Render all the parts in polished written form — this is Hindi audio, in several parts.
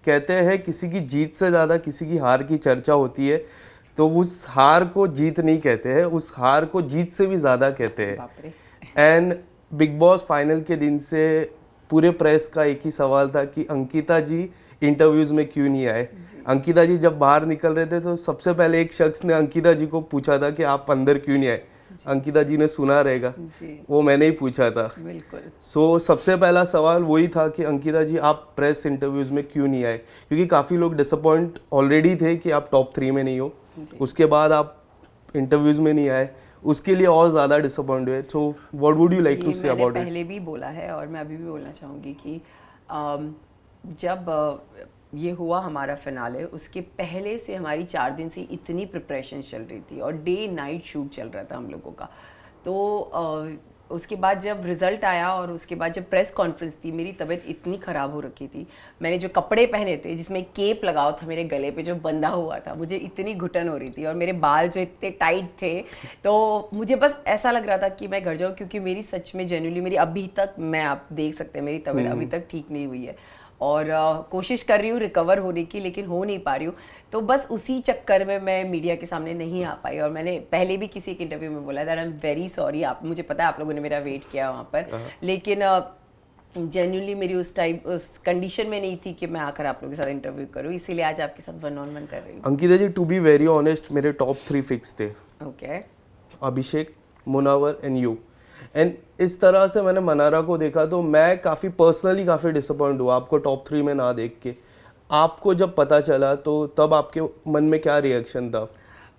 कहते हैं कि की जीत से ज़्यादा किसी की हार की चर्चा होती है, तो उस हार को जीत नहीं कहते हैं, उस हार को जीत से भी ज़्यादा कहते हैं। एंड बिग बॉस फाइनल के दिन से पूरे प्रेस का एक ही सवाल था कि अंकिता जी इंटरव्यूज़ में क्यों नहीं आए। अंकिता जी जब बाहर निकल रहे थे तो सबसे पहले एक शख्स ने अंकिता जी को पूछा था कि आप अंदर क्यों नहीं आए। अंकिता जी ने सुना रहेगा, वो मैंने ही पूछा था। बिल्कुल। सो सबसे पहला सवाल वही था कि अंकिता जी आप प्रेस इंटरव्यूज़ में क्यों नहीं आए, क्योंकि काफ़ी लोग डिसअपॉइंट ऑलरेडी थे कि आप टॉप 3 में नहीं हो, उसके बाद आप इंटरव्यूज़ में नहीं आए, उसके लिए और ज़्यादा डिसअपॉइंट हुए। So what would you like to say about it? पहले भी बोला है और मैं अभी भी बोलना चाहूँगी कि जब ये हुआ हमारा फिनाले, उसके पहले से हमारी 4 दिन से इतनी प्रिपरेशन चल रही थी और डे नाइट शूट चल रहा था हम लोगों का। तो उसके बाद जब रिज़ल्ट आया और उसके बाद जब प्रेस कॉन्फ्रेंस थी, मेरी तबीयत इतनी ख़राब हो रखी थी। मैंने जो कपड़े पहने थे जिसमें केप लगाओ था मेरे गले पे जो बंधा हुआ था, मुझे इतनी घुटन हो रही थी और मेरे बाल जो इतने टाइट थे, तो मुझे बस ऐसा लग रहा था कि मैं घर जाऊँ, क्योंकि मेरी सच में जेन्युइनली मेरी अभी तक, मैं आप देख सकते हैं मेरी तबीयत अभी तक ठीक नहीं हुई है और कोशिश कर रही हूँ रिकवर होने की, लेकिन हो नहीं पा रही हूँ। तो बस उसी चक्कर में मैं मीडिया के सामने नहीं आ पाई और मैंने पहले भी किसी एक इंटरव्यू में बोला that I am very sorry. आप, मुझे पता है आप लोगों ने मेरा वेट किया वहाँ पर, लेकिन जेन्युइनली मेरी उस टाइम उस कंडीशन में नहीं थी कि मैं आकर आप लोगों के साथ इंटरव्यू करूँ, इसीलिए आज आपके साथ 1-on-1 कर रही हूँ। अंकिता जी, टू बी वेरी ऑनेस्ट, मेरे टॉप 3 फिक्स थे। Okay. Abhishek, Munawar and you. And इस तरह से मैंने मनारा को देखा तो मैं काफ़ी पर्सनली काफ़ी डिसअपॉइंट हुआ आपको टॉप 3 में ना देख के। आपको जब पता चला तो तब आपके मन में क्या रिएक्शन था?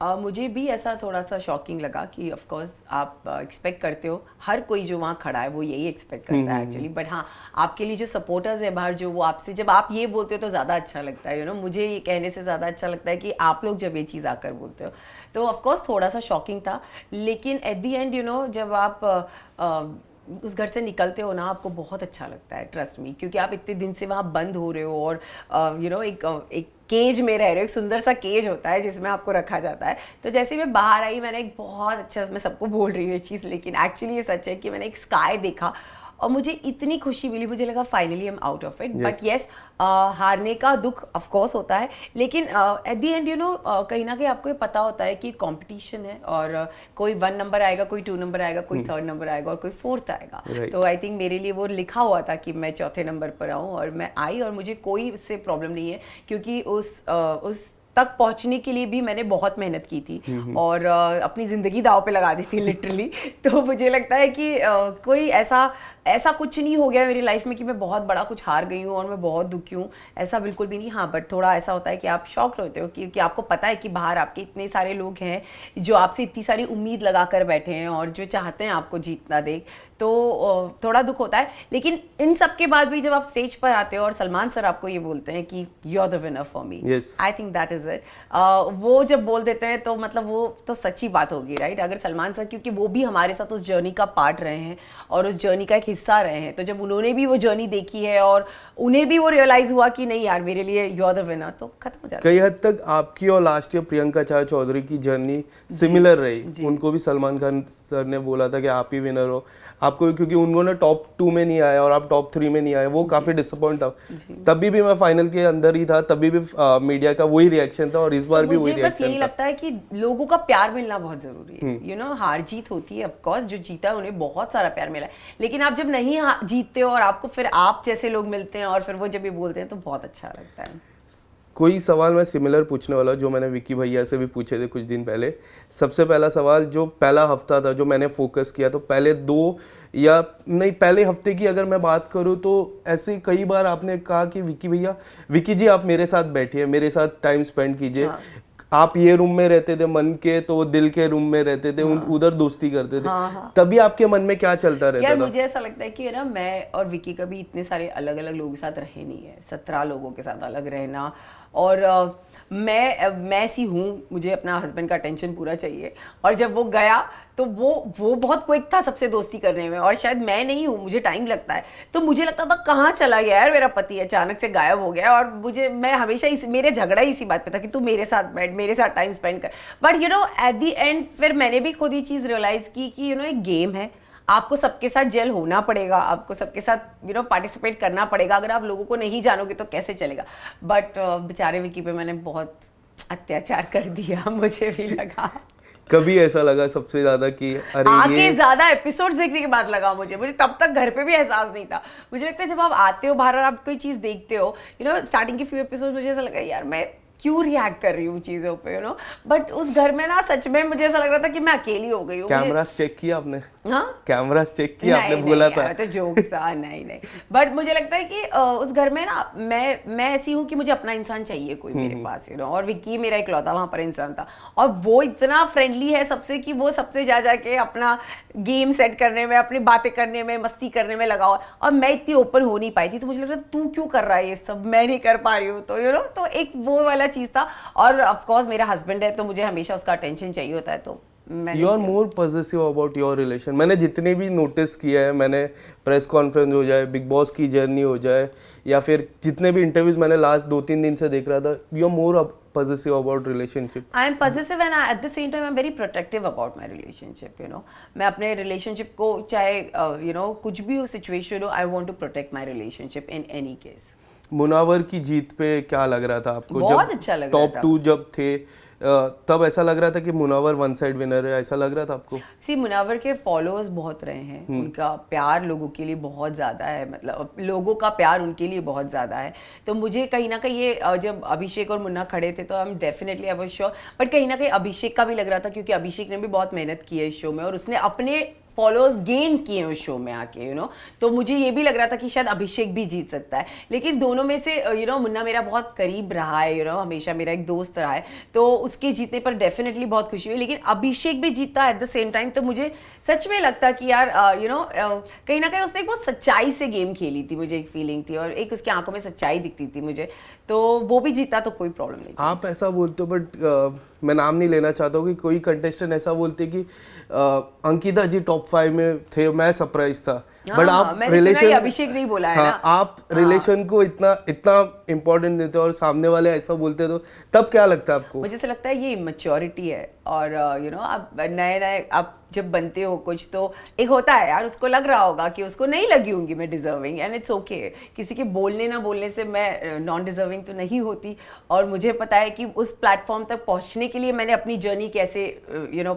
मुझे भी ऐसा थोड़ा सा शॉकिंग लगा कि ऑफ कोर्स आप एक्सपेक्ट करते हो, हर कोई जो वहाँ खड़ा है वो यही एक्सपेक्ट करता है एक्चुअली, बट हाँ, आपके लिए जो सपोर्टर्स है बाहर, जो वो आपसे जब आप ये बोलते हो तो ज़्यादा अच्छा लगता है, मुझे ये कहने से ज़्यादा अच्छा लगता है कि आप लोग जब ये चीज़ आकर बोलते हो, तो ऑफ कोर्स थोड़ा सा शॉकिंग था। लेकिन एट दी एंड जब आप उस घर से निकलते हो ना, आपको बहुत अच्छा लगता है, ट्रस्ट मी, क्योंकि आप इतने दिन से वहाँ बंद हो रहे हो और एक केज में रह रहे हो। एक सुंदर सा केज होता है जिसमें आपको रखा जाता है। तो जैसे मैं बाहर आई, मैंने एक बहुत अच्छा, मैं सबको बोल रही हूँ ये चीज़, लेकिन एक्चुअली ये सच है कि मैंने एक स्काई देखा और मुझे इतनी खुशी मिली, मुझे लगा finally I am out of it. But yes, हारने का दुख ऑफ कोर्स होता है, लेकिन एट दी एंड कहीं ना कहीं आपको ये पता होता है कि कंपटीशन है और कोई 1 नंबर आएगा, कोई 2 नंबर आएगा, कोई 3rd नंबर आएगा और कोई 4th आएगा। तो आई थिंक मेरे लिए वो लिखा हुआ था कि मैं 4थे नंबर पर आऊँ और मैं आई और मुझे कोई इससे प्रॉब्लम नहीं है, क्योंकि उस तक पहुंचने के लिए भी मैंने बहुत मेहनत की थी और अपनी ज़िंदगी दांव पे लगा दी थी लिटरली। तो मुझे लगता है कि कोई ऐसा कुछ नहीं हो गया मेरी लाइफ में कि मैं बहुत बड़ा कुछ हार गई हूँ और मैं बहुत दुखी हूँ, ऐसा बिल्कुल भी नहीं। हाँ, बट थोड़ा ऐसा होता है कि आप शॉक्ड होते हो क्योंकि आपको पता है कि बाहर आपके इतने सारे लोग हैं जो आपसे इतनी सारी उम्मीद लगा कर बैठे हैं और जो चाहते हैं आपको जीतना देख, तो थोड़ा दुख होता है। लेकिन इन सब के बाद भी जब आप स्टेज पर आते हो और सलमान सर आपको ये बोलते हैं कि you are the winner for me, I think that is it. वो जब बोल देते हैं तो मतलब वो तो सच्ची बात होगी, राइट? अगर सलमान सर, क्योंकि वो भी हमारे साथ उस जर्नी का पार्ट रहे हैं और उस जर्नी का एक हिस्सा रहे हैं, तो जब उन्होंने भी वो जर्नी देखी है और उन्हें भी वो रियलाइज हुआ कि नहीं यार मेरे लिए यू आर द विनर, तो खत्म हो जाता है। कई हद तक आपकी और लास्ट ईयर प्रियंका चौधरी की जर्नी सिमिलर रही। उनको भी सलमान खान सर ने बोला था कि आप ही विनर हो, आपको, क्योंकि उन्होंने टॉप 2 में नहीं आया और आप टॉप 3 में नहीं आए, वो काफी डिसअपॉइंट था। तभी भी मैं फाइनल के अंदर ही था, तभी भी मीडिया का वही रिएक्शन था और इस बार भी वही रिएक्शन था। मुझे बस यही लगता है कि लोगों का प्यार मिलना बहुत जरूरी है। हार जीत होती है, ऑफ कोर्स जो जीता है उन्हें बहुत सारा प्यार मिला है, लेकिन आप जब नहीं जीतते हो और आपको फिर आप जैसे लोग मिलते हैं और फिर वो जब ये बोलते हैं तो बहुत अच्छा लगता है। कोई सवाल मैं सिमिलर पूछने वाला जो मैंने विकी भैया से भी पूछे थे कुछ दिन पहले। सबसे पहला सवाल, जो पहला हफ्ता था जो मैंने फोकस किया, तो पहले हफ्ते की अगर मैं बात करूं तो ऐसे कई बार आपने कहा कि विकी जी आप मेरे साथ बैठिए, मेरे साथ टाइम स्पेंड कीजिए। हाँ। आप ये रूम में रहते थे मन के, तो वो दिल के रूम में रहते थे। हाँ। उधर दोस्ती करते थे। हाँ। तभी आपके मन में क्या चलता रहता था? मुझे ऐसा लगता है कि ना, मैं और विकी कभी इतने सारे अलग अलग लोगों के साथ रहे नहीं है। 17 लोगों के साथ अलग रहना, और मैं ऐसी हूँ, मुझे अपना हस्बैंड का अटेंशन पूरा चाहिए, और जब वो गया तो वो बहुत क्विक था सबसे दोस्ती करने में, और शायद मैं नहीं हूँ, मुझे टाइम लगता है। तो मुझे लगता था कहाँ चला गया यार मेरा पति, अचानक से गायब हो गया। और मैं हमेशा मेरे झगड़ा ही इसी बात पे था कि तू मेरे साथ बैठ, मेरे साथ टाइम स्पेंड कर। बट एट दी एंड फिर मैंने भी खुद ही चीज़ रियलाइज़ की कि एक गेम है, आपको सबके साथ जेल होना पड़ेगा, आपको सबके साथ पार्टिसिपेट करना पड़ेगा। अगर आप लोगों को नहीं जानोगे तो कैसे चलेगा। बट बेचारे विकी पे मैंने बहुत अत्याचार कर दिया, मुझे भी लगा। कभी ऐसा लगा सबसे ज्यादा कि अरे आगे ज्यादा एपिसोड देखने के बाद लगा मुझे तब तक घर पे भी एहसास नहीं था। मुझे लगता है जब आप आते हो बाहर और आप कोई चीज देखते हो, स्टार्टिंग के फ्यू एपिसोड मुझे ऐसा लगा यार मैं क्यों रिएक्ट कर रही हूँ चीजों पे, बट उस घर में ना सच में मुझे ऐसा लग रहा था कि मैं अकेली हो गई हूँ। कैमरास चेक किया आपने? हाँ, कैमरास चेक किया आपने? बोला था तो जोक था। नहीं, बट मुझे लगता है कि उस घर में ना मैं ऐसी हूँ कि मुझे अपना इंसान चाहिए कोई मेरे पास, और विक्की मेरा इकलौता वहां पर इंसान था। और वो इतना फ्रेंडली है सबसे कि वो सबसे जा के अपना गेम सेट करने में, अपनी बातें करने में, मस्ती करने में लगा हुआ। और मैं इतनी ओपन हो नहीं पाई थी, तो मुझे लग रहा तू क्यों कर रहा है ये सब, मैं नहीं कर पा रही हूँ। तो तो एक वो वाला चीज था। और ऑफकोर्स मेरा हस्बैंड है तो मुझे हमेशा उसका अटेंशन चाहिए होता है। तो you are more positive about your relation. मैंने जितने भी नोटिस किया है, मैंने प्रेस कॉन्फ्रेंस हो जाए, बिग बॉस की जर्नी हो जाए, या फिर जितने भी इंटरव्यूज मैंने लास्ट 2-3 दिन से देख रहा था, you are more possessive about relationship. I am possessive and at the same time I'm very protective about my relationship. मैं अपने relationship को चाहे कुछ भी हो सिचुएशन हो, I want to protect my relationship in any case. Munawar की जीत पे क्या लग रहा था आपको? बहुत अच्छा लग रहा था। टॉप 2 जब थे तब ऐसा लग रहा था कि मुनावर वन साइड विनर है, ऐसा लग रहा था आपको? मुनावर के फॉलोअर्स बहुत रहे हैं, उनका प्यार लोगों के लिए बहुत ज़्यादा है, मतलब लोगों का प्यार उनके लिए बहुत ज़्यादा है। तो मुझे कहीं ना कहीं ये जब अभिषेक और मुन्ना खड़े थे तो I am definitely I was sure, but कहीं ना कहीं अभिषेक का भी लग रहा था क्योंकि अभिषेक ने भी बहुत मेहनत की है इस शो में और उसने अपने फॉलोअर्स गेन किए उस शो में आके तो मुझे ये भी लग रहा था कि शायद अभिषेक भी जीत सकता है। लेकिन दोनों में से मुन्ना मेरा बहुत करीब रहा है, हमेशा मेरा एक दोस्त रहा है, तो उसके जीतने पर डेफिनेटली बहुत खुशी हुई। लेकिन अभिषेक भी जीता एट द सेम टाइम, तो मुझे सच में लगता कि यार कहीं ना कहीं उसने एक बहुत सच्चाई से गेम खेली थी, मुझे एक फीलिंग थी और एक उसकी आंखों में सच्चाई दिखती थी मुझे, तो वो भी जीता तो कोई प्रॉब्लम नहीं। आप ऐसा बोलते हो, बट मैं नाम नहीं लेना चाहता हूँ कि कोई कंटेस्टेंट ऐसा बोलते कि अंकिता जी टॉप 5 में थे, मैं सरप्राइज था। बट आप रिलेशन, अभिषेक नहीं बोला है ना, आप रिलेशन को इतना इम्पोर्टेंट देते हो और सामने वाले ऐसा बोलते तो तब क्या लगता है आपको? मुझे ऐसा लगता है ये इमेच्योरिटी है और आप नए आप जब बनते हो कुछ तो एक होता है यार, उसको लग रहा होगा कि उसको नहीं लगी होंगी मैं डिजर्विंग, एंड इट्स ओके। किसी के बोलने ना बोलने से मैं नॉन डिजर्विंग तो नहीं होती और मुझे पता है कि उस प्लेटफॉर्म तक पहुंचने के लिए मैंने अपनी जर्नी कैसे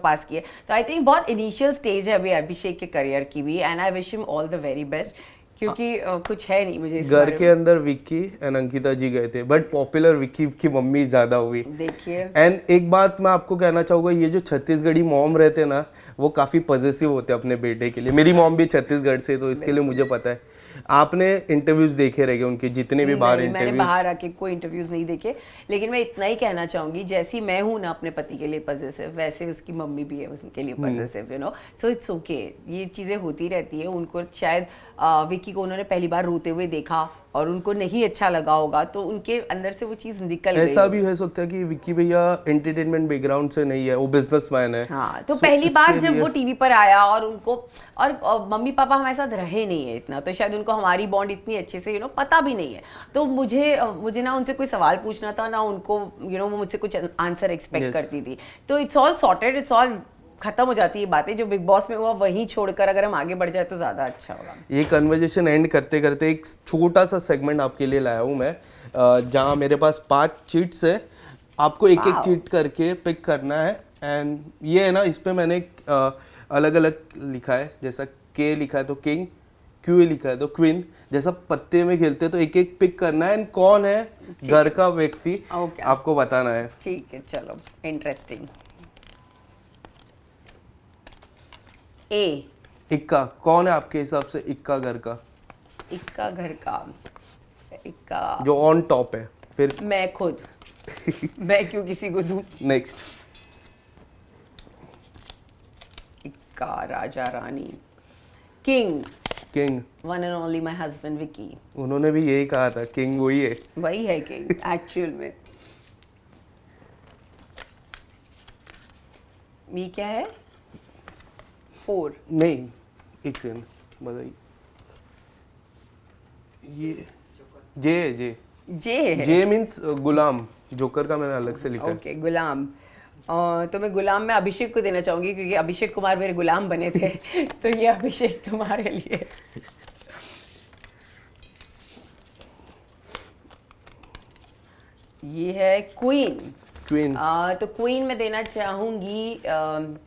पास की है। तो आई थिंक बहुत इनिशियल स्टेज है अभी अभिषेक के करियर की भी, and I wish him all the very best, क्योंकि कुछ है नहीं मुझे घर के अंदर विक्की एंड अंकिता जी गए थे, बट पॉपुलर विक्की की मम्मी ज्यादा हुई। देखिए, एंड एक बात मैं आपको कहना चाहूंगा, ये जो छत्तीसगढ़ी मॉम रहते ना, वो काफी पॉजिटिव होते हैं अपने बेटे के लिए। मेरी मॉम भी छत्तीसगढ़ से, तो इसके लिए मुझे पता है। आपने इंटरव्यूज देखे रहेंगे उनके, जितने भी बाहर इंटरव्यूज? मैंने बाहर आके कोई इंटरव्यूज नहीं देखे, लेकिन मैं इतना ही कहना चाहूंगी, जैसी मैं हूं ना अपने पति के लिए पॉजिटिव, वैसे उसकी मम्मी भी है उसके लिए पॉजिटिव, सो इट्स ओके। ये चीजें होती रहती है। उनको शायद विक्की को उन्होंने पहली बार रोते हुए देखा और उनको नहीं अच्छा लगा होगा, तो उनके अंदर से वो चीज निकल गई। ऐसा भी हो सकता है कि विक्की भैया एंटरटेनमेंट बैकग्राउंड से नहीं है, वो बिजनेसमैन है। हाँ, तो पहली बार जब वो टीवी पर आया और उनको और मम्मी पापा हमारे साथ रहे नहीं है इतना, तो शायद उनको हमारी बॉन्ड इतनी अच्छे से पता भी नहीं है। तो मुझे ना उनसे कोई सवाल पूछना था ना उनको, वो मुझसे कुछ आंसर एक्सपेक्ट करती थी। तो it's all sorted, it's all खत्म हो जाती है बातें। जो बिग बॉस में हुआ वहीं छोड़कर अगर हम आगे बढ़ जाए तो ज्यादा अच्छा होगा। ये कन्वर्जेशन एंड करते करते एक छोटा सा सेगमेंट आपके लिए लाया हूँ मैं, जहाँ मेरे पास 5 चीट्स है, आपको एक एक चीट करके पिक करना है। एंड ये है ना, इस पे मैंने अलग अलग लिखा है, जैसा के लिखा है तो किंग, क्यू लिखा है तो क्वीन, जैसा पत्ते में खेलते हैं, तो एक एक पिक करना है। एंड कौन है घर का व्यक्ति आपको बताना है। ठीक है, चलो, इंटरेस्टिंग। ए, इक्का कौन है आपके हिसाब से? इक्का घर का, इक्का घर का, इक्का जो ऑन टॉप है। फिर मैं खुद मैं क्यों किसी को दूं? नेक्स्ट, इक्का राजा रानी। King, king one and only my husband Vicky. उन्होंने भी यही कहा था, किंग वही है। वही है किंग एक्चुअल में। ये क्या है? 4 नहीं, एक सेकंड बताइए। ये जे है, जे जे है। जे मीन्स गुलाम। जोकर का मैंने अलग से लिखा है। ओके, गुलाम। तो मैं गुलाम में अभिषेक को देना चाहूंगी क्योंकि अभिषेक कुमार मेरे गुलाम बने थे तो ये अभिषेक तुम्हारे लिए। ये है क्वीन। तो क्वीन में देना चाहूंगी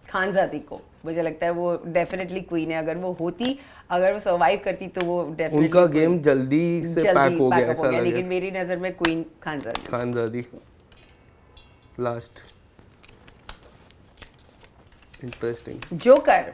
खानजादी को। मुझे लगता है वो डेफिनेटली क्वीन है। अगर वो होती, अगर वो सर्वाइव करती तो वो डेफिनेटली उनका गेम जल्दी से पैक हो गया ऐसा लगा। लेकिन मेरी नजर में queen Khanzaadi. Last interesting joker.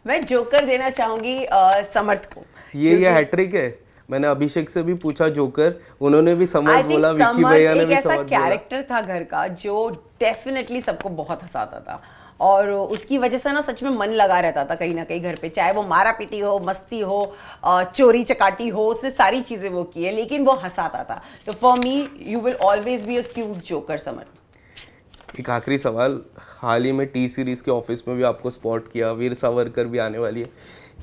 मैं जोकर देना चाहूंगी समर्थ को। ये हैट्रिक है। मैंने अभिषेक से भी पूछा जोकर, उन्होंने भी समर्थ बोला, विक्की भैया ने भी समर्थ बोला। एक ऐसा कैरेक्टर था घर का जो डेफिनेटली सबको बहुत हंसाता था और उसकी वजह से ना सच में मन लगा रहता था कहीं ना कहीं घर पे, चाहे वो मारा पीटी हो, मस्ती हो, चोरी चकाटी हो, उसने सारी चीजें वो की है लेकिन वो हंसाता था। तो for me you will always be a cute joker Samarth. एक आखिरी सवाल, हाल ही में टी सीरीज के ऑफिस में भी आपको स्पॉट किया, वीर सावरकर भी आने वाली है,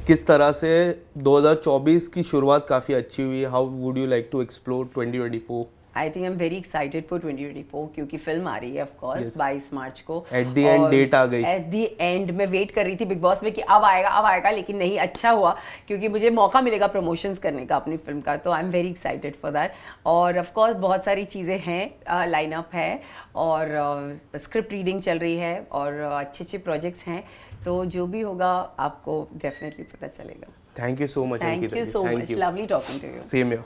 किस तरह से 2024 की शुरुआत काफ़ी अच्छी हुई है? How would you like to explore 2024? I think I am very excited for 2024 क्योंकि फिल्म आ रही है ऑफ कोर्स 22 मार्च को। एट द एंड डेट आ गई। एट द एंड मैं वेट कर रही थी बिग बॉस में कि अब आएगा लेकिन नहीं, अच्छा हुआ क्योंकि मुझे मौका मिलेगा प्रमोशंस करने का अपनी फिल्म का। तो आई am very excited for that. और ऑफ कोर्स बहुत सारी चीज़ें हैं, लाइनअप है और स्क्रिप्ट रीडिंग चल रही है और अच्छे प्रोजेक्ट्स हैं। तो जो भी होगा आपको डेफिनेटली पता चलेगा। Thank you so much. Thank you so much. Lovely talking to you. Same here.